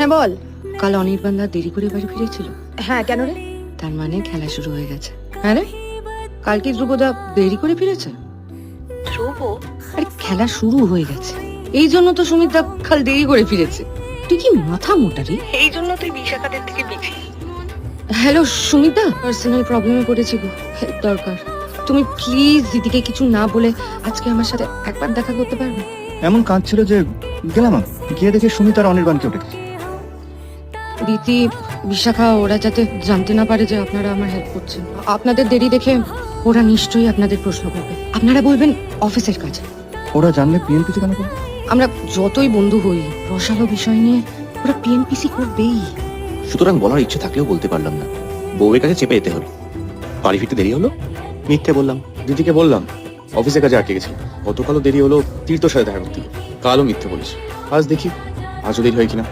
হ্যাঁ বল। কাল অনির্বাণদা দেরি করে বাড়ি ফিরেছিল। হ্যাঁ কেন রে? তার মানে খেলা শুরু হয়ে গেছে। হ্যাঁ রে, কাল কি ধ্রুবদা দেরি করে ফিরেছে? ধ্রুব? আরে খেলা শুরু হয়ে গেছে, এই জন্য তো সুমিতদা কাল দেরি করে ফিরেছে। তুই কি মাথা মোটা রে? এই জন্য তুই বিশাখাদের থেকে পিছিয়ে। হ্যালো সুমিতদা, পার্সোনাল প্রবলেমে পড়েছি গো, হেল্প দরকার। তুমি প্লিজ দিদিকে কিছু না বলে আজকে আমার সাথে একবার দেখা করতে পারবে? এমন কাজ ছিল যে গেলাম, গিয়ে দেখি সুমিত আর অনির্বাণকে উঠে গেছে। দিদি, বিশাখা ওরা যাতে জানতে না পারে যে আপনারা আমার হেল্প করছেন। আপনাদের দেরি দেখে ওরা নিশ্চয়ই আপনাদের প্রশ্ন করবে। আপনারা বলবেন অফিসের কাজ। ওরা জানলে পিএনপিতে কেন করবে? আমরা যতই বন্ধু হই, রসালো বিষয় নিয়ে ওরা পিএনপিসি করবেই। সুতরাং বলার ইচ্ছে থাকলেও বলতে পারলাম না, বউয়ের কাছে চেপে যেতে হলো। বাড়ি ফিরতে দেরি হলো, মিথ্যে বললাম। দিদিকে বললাম অফিসের কাজে আটকে গেছি, গতকালও দেরি হলো তীর্থর সাথে দেখা করতে, কালও মিথ্যে বলেছি। আজ দেখি আজও দেরি হয় কিনা।